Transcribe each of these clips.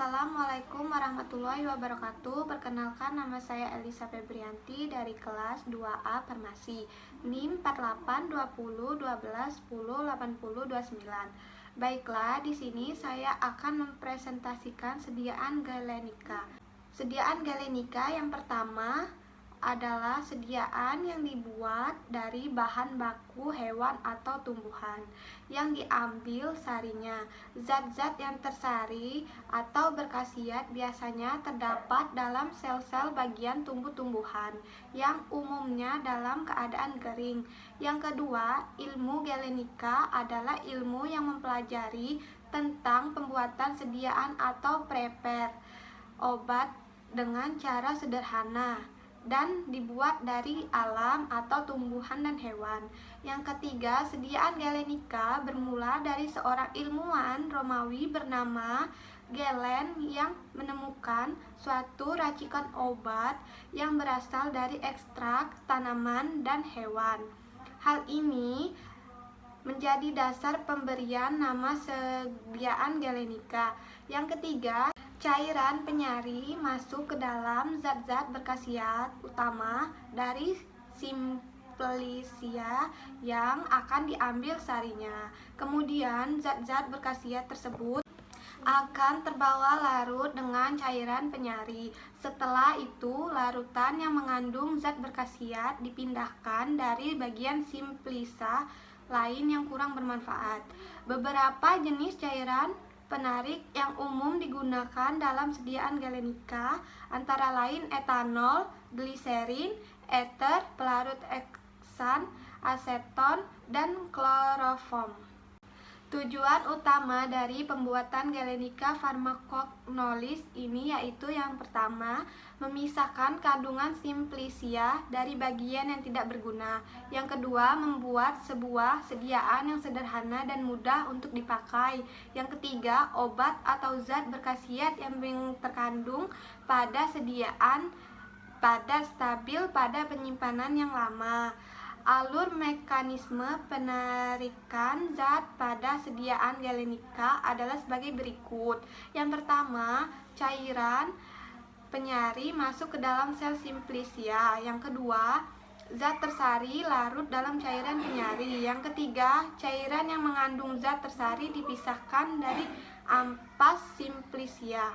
Assalamualaikum warahmatullahi wabarakatuh. Perkenalkan, nama saya Elisa Febrianti dari kelas 2A Farmasi, NIM 482012108029. Baiklah, di sini saya akan mempresentasikan sediaan galenika. Sediaan galenika yang pertama adalah sediaan yang dibuat dari bahan baku hewan atau tumbuhan yang diambil sarinya. Zat-zat yang tersari atau berkhasiat biasanya terdapat dalam sel-sel bagian tumbuh-tumbuhan yang umumnya dalam keadaan kering. Yang kedua, ilmu galenika adalah ilmu yang mempelajari tentang pembuatan sediaan atau prepare obat dengan cara sederhana dan dibuat dari alam atau tumbuhan dan hewan. Yang ketiga, sediaan galenika bermula dari seorang ilmuwan Romawi bernama Galen yang menemukan suatu racikan obat yang berasal dari ekstrak tanaman dan hewan. Hal ini menjadi dasar pemberian nama sediaan galenika. Yang ketiga, cairan penyari masuk ke dalam zat-zat berkhasiat utama dari simplicia yang akan diambil sarinya. Kemudian zat-zat berkhasiat tersebut akan terbawa larut dengan cairan penyari. Setelah itu, larutan yang mengandung zat berkhasiat dipindahkan dari bagian simplica lain yang kurang bermanfaat. Beberapa jenis cairan penarik yang umum digunakan dalam sediaan galenika antara lain etanol, gliserin, eter, pelarut eksan, aseton, dan kloroform. Tujuan utama dari pembuatan galenika farmakognolis ini yaitu yang pertama, memisahkan kandungan simplicia dari bagian yang tidak berguna. Yang kedua, membuat sebuah sediaan yang sederhana dan mudah untuk dipakai. Yang ketiga, obat atau zat berkhasiat yang terkandung pada sediaan pada stabil pada penyimpanan yang lama. Alur mekanisme penarikan zat pada sediaan galenika adalah sebagai berikut. Yang pertama, cairan penyari masuk ke dalam sel simplicia. Yang kedua, zat tersari larut dalam cairan penyari. Yang ketiga, cairan yang mengandung zat tersari dipisahkan dari ampas simplicia.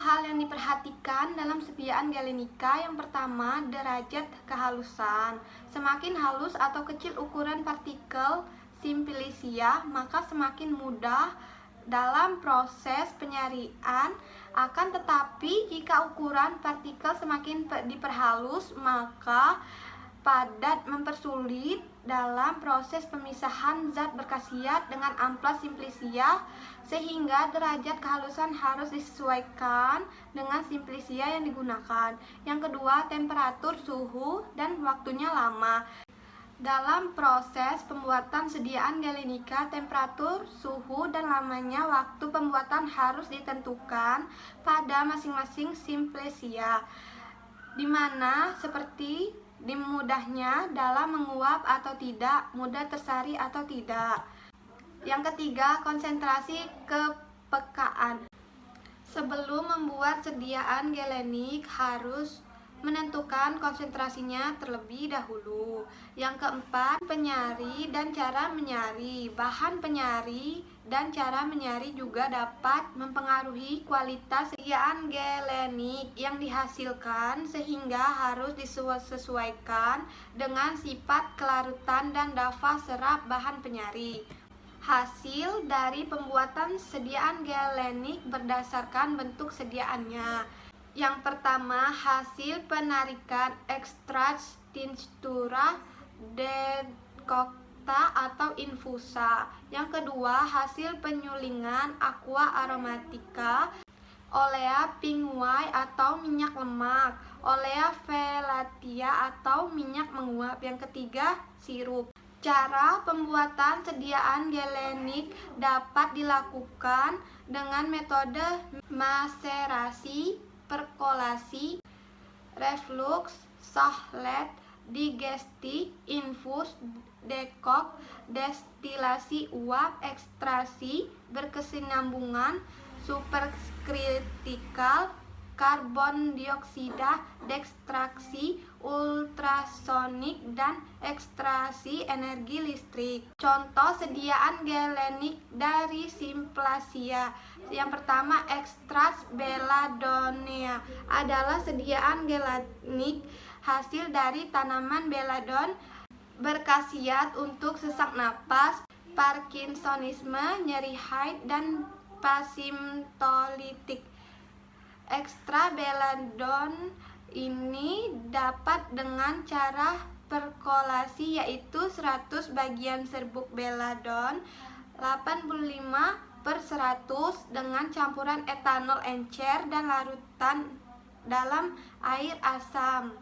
Hal yang diperhatikan dalam sediaan galenika yang pertama, derajat kehalusan. Semakin halus atau kecil ukuran partikel simplicia, maka semakin mudah dalam proses penyarian. Akan tetapi jika ukuran partikel semakin diperhalus, maka padat mempersulit dalam proses pemisahan zat berkhasiat dengan amplas simplicia, sehingga derajat kehalusan harus disesuaikan dengan simplicia yang digunakan. Yang kedua, temperatur, suhu, dan waktunya lama. Dalam proses pembuatan sediaan galenika, temperatur, suhu, dan lamanya waktu pembuatan harus ditentukan pada masing-masing simplicia, di mana seperti dimudahnya dalam menguap atau tidak, mudah tersari atau tidak. Yang ketiga, konsentrasi kepekaan. Sebelum membuat sediaan galenik harus menentukan konsentrasinya terlebih dahulu. Yang keempat, penyari dan cara menyari. Bahan penyari dan cara menyari juga dapat mempengaruhi kualitas sediaan galenik yang dihasilkan, sehingga harus disesuaikan dengan sifat kelarutan dan dafa serap bahan penyari. Hasil dari pembuatan sediaan galenik berdasarkan bentuk sediaannya. Yang pertama, hasil penarikan ekstrak tinctura decocta atau infusa. Yang kedua, hasil penyulingan aqua aromatica, olea pinguai atau minyak lemak, olea velatia atau minyak menguap. Yang ketiga, sirup. Cara pembuatan sediaan galenik dapat dilakukan dengan metode maserasi, perkolasi, reflux, sahlet, digesti, infus, dekok, destilasi uap, ekstraksi berkesinambungan, superkritikal, karbon dioksida, dekstraksi, ultrasonik, dan ekstraksi energi listrik. Contoh sediaan galenik dari Simplasia. Yang pertama, ekstrak belladonnea adalah sediaan galenik hasil dari tanaman belladon, berkhasiat untuk sesak napas, Parkinsonisme, nyeri haid, dan pasimptolitik. Ekstra belladon ini dapat dengan cara perkolasi, yaitu 100 bagian serbuk belladon 85/100 dengan campuran etanol encer dan larutan dalam air asam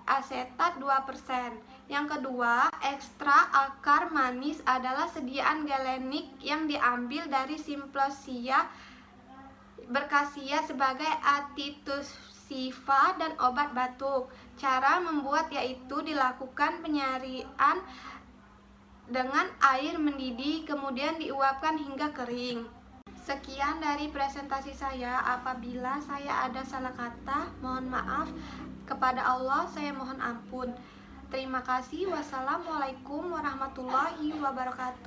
asetat 2%. Yang kedua, ekstrak akar manis adalah sediaan galenik yang diambil dari Simplasia, berkhasiat sebagai antitussiva dan obat batuk. Cara membuat yaitu dilakukan penyarian dengan air mendidih, kemudian diuapkan hingga kering. Sekian dari presentasi saya. Apabila saya ada salah kata, mohon maaf. Kepada Allah saya mohon ampun. Terima kasih. Wassalamualaikum warahmatullahi wabarakatuh.